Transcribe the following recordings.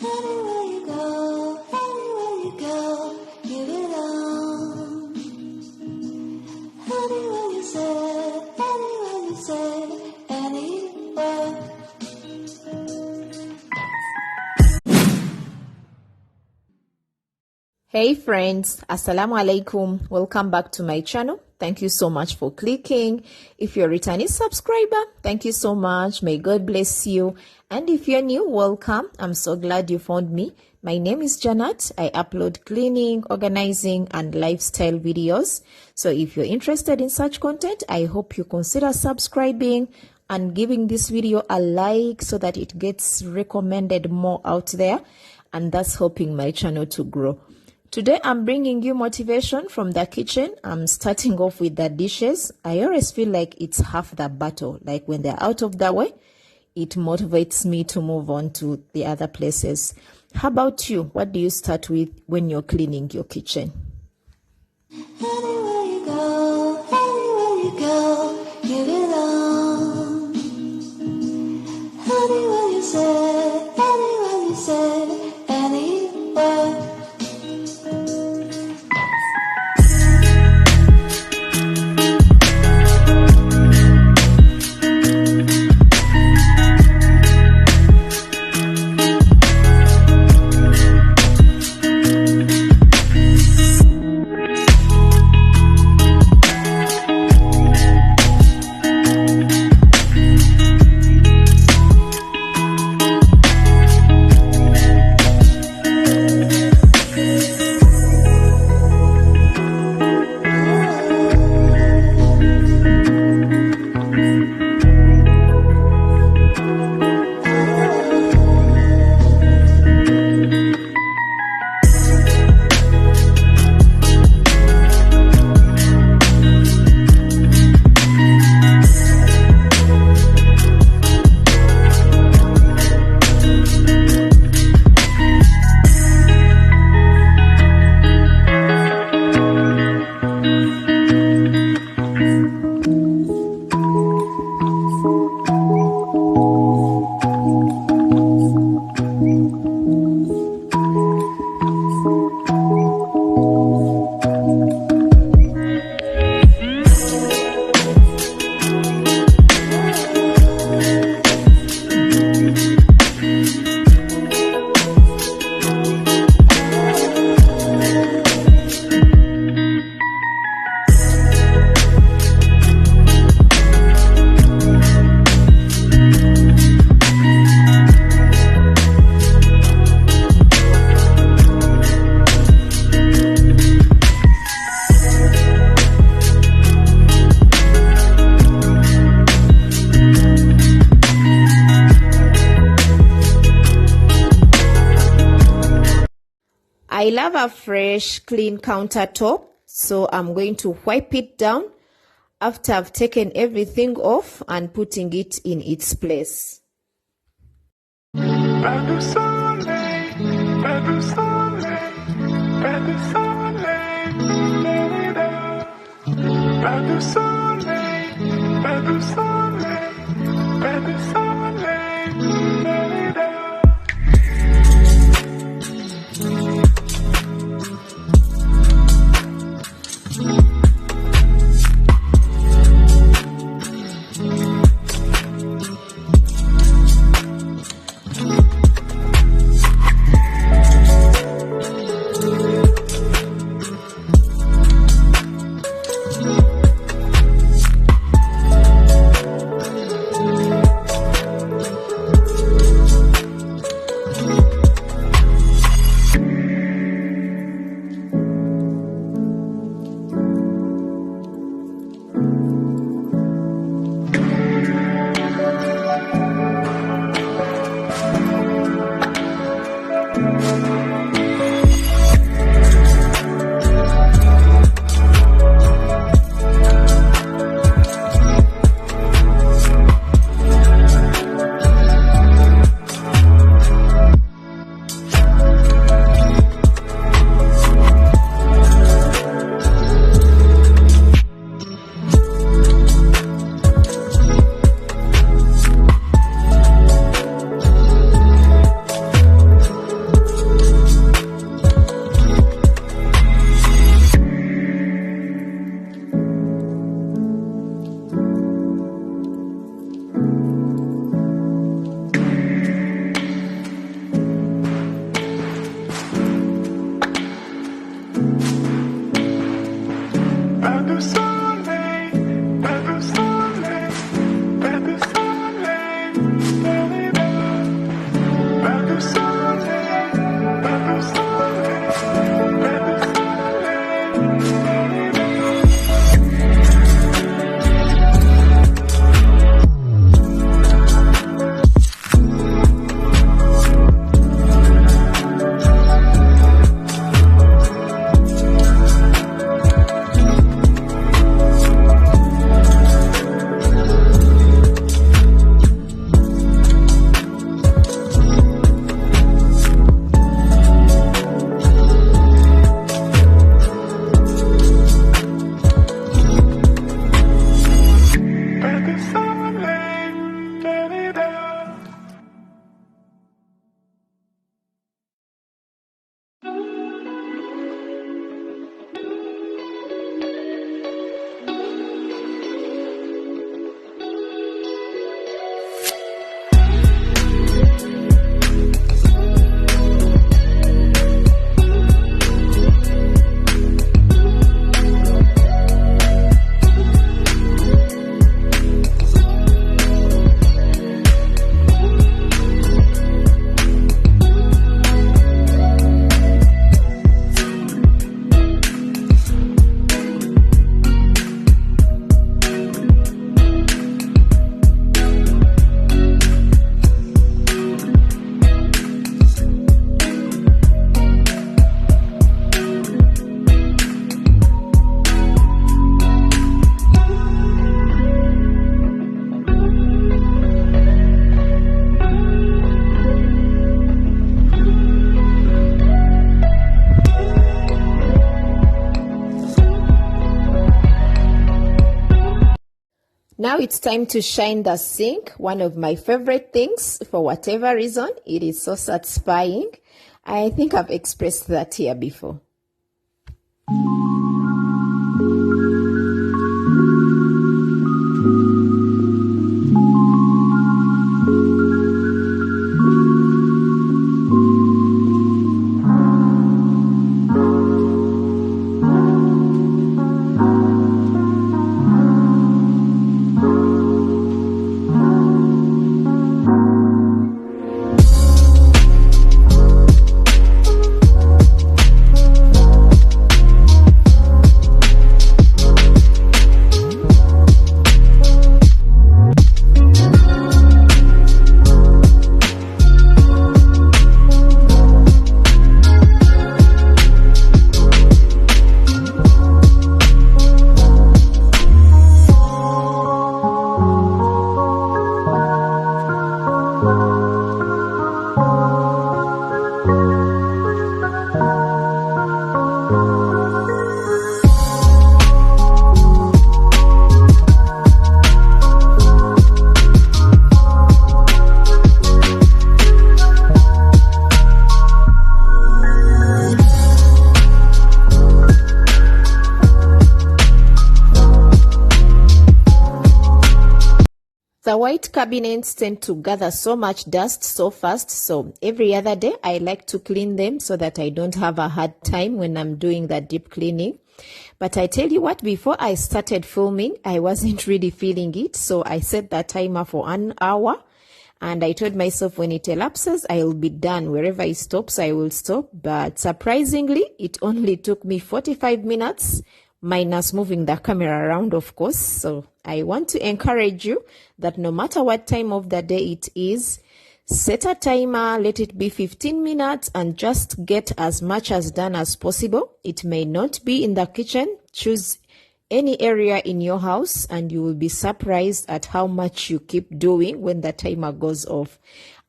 Anywhere you go, you belong. Anywhere you say, anywhere. Hey friends, assalamu alaikum. Welcome back to my channel. Thank you so much for clicking. If you're a returning subscriber, thank you so much. May God bless you. And if you're new, welcome. I'm so glad you found me. My name is Janat. I upload cleaning, organizing, and lifestyle videos. So if you're interested in such content, I hope you consider subscribing and giving this video a like so that it gets recommended more out there. And that's helping my channel to grow. Today, I'm bringing you motivation from the kitchen. I'm starting off with the dishes. I always feel like it's half the battle. Like when they're out of the way, it motivates me to move on to the other places. How about you? What do you start with when you're cleaning your kitchen? Anywhere you go, you belong. Anywhere you say, anywhere. I love a fresh, clean countertop, so I'm going to wipe it down after I've taken everything off and putting it in its place. Now it's time to shine the sink, one of my favorite things. For whatever reason, it is so satisfying. I think I've expressed that here before. The white cabinets tend to gather so much dust so fast, so every other day I like to clean them so that I don't have a hard time when I'm doing that deep cleaning. But I tell you what, before I started filming, I wasn't really feeling it, so I set that timer for an hour, and I told myself when it elapses, I'll be done. Wherever it stops, I will stop. But surprisingly, it only took me 45 minutes, minus moving the camera around, of course. So I want to encourage you that no matter what time of the day it is, set a timer, let it be 15 minutes, and just get as much as done as possible. It may not be in the kitchen. Choose any area in your house and you will be surprised at how much you keep doing when the timer goes off.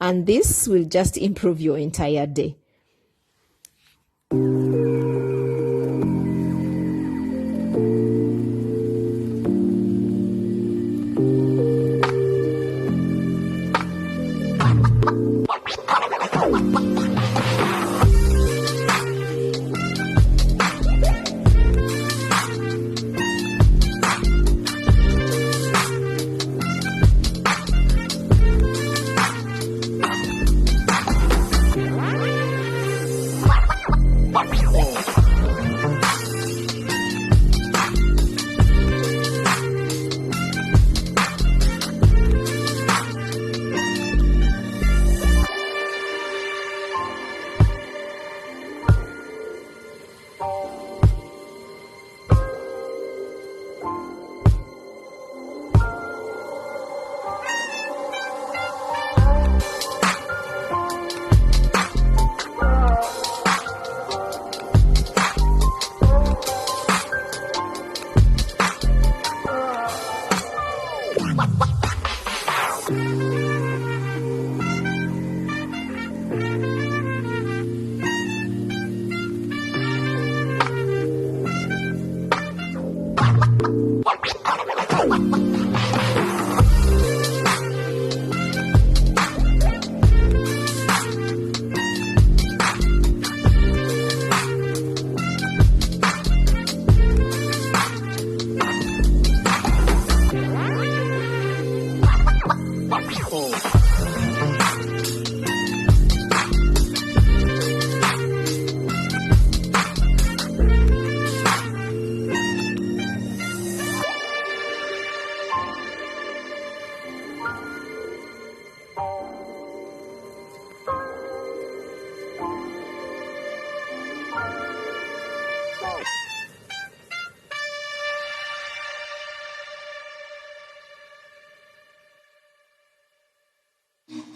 And this will just improve your entire day.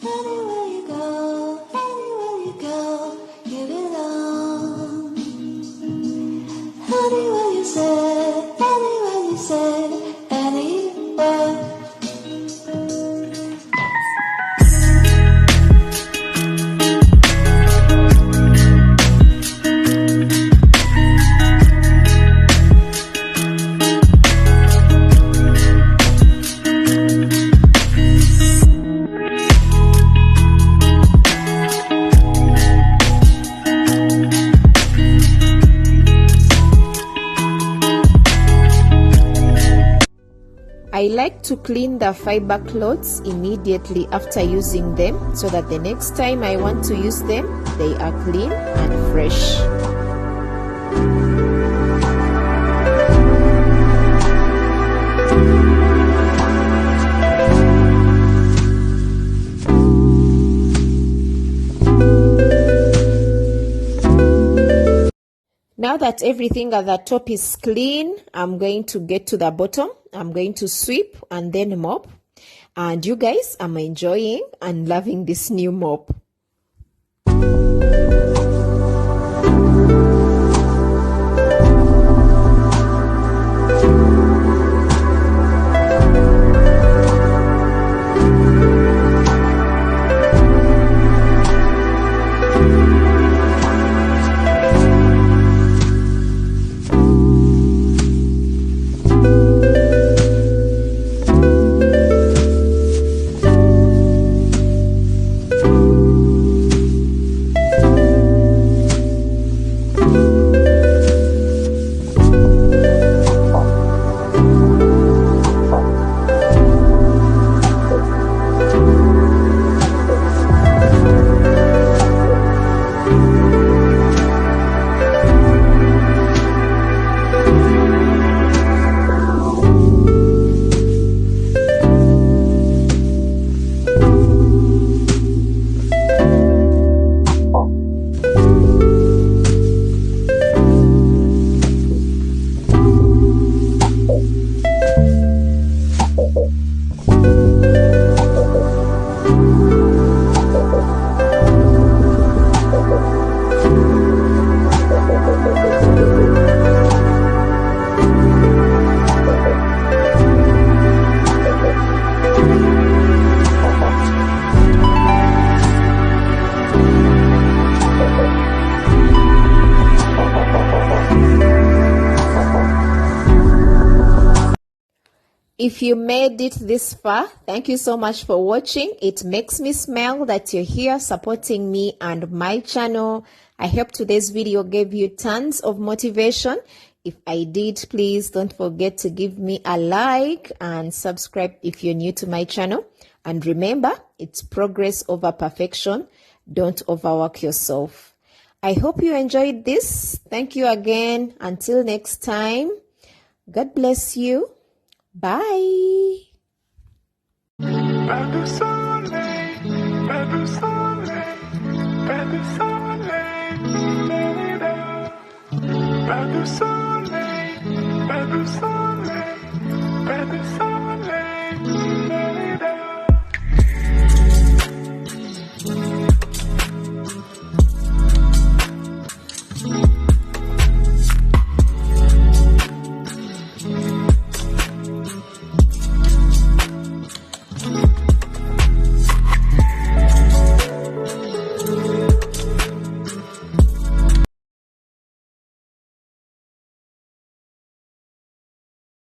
Anywhere you go, you belong. Anywhere you say, anywhere. I like to clean the fiber cloths immediately after using them so that the next time I want to use them, they are clean and fresh. Now that everything at the top is clean, I'm going to get to the bottom. I'm going to sweep and then mop. And you guys, I'm enjoying and loving this new mop. If you made it this far, thank you so much for watching. It makes me smile that you're here supporting me and my channel. I hope today's video gave you tons of motivation. If I did, please don't forget to give me a like and subscribe if you're new to my channel. And remember, it's progress over perfection. Don't overwork yourself. I hope you enjoyed this. Thank you again. Until next time, God bless you. Bye. Pas de soleil, pas de soleil.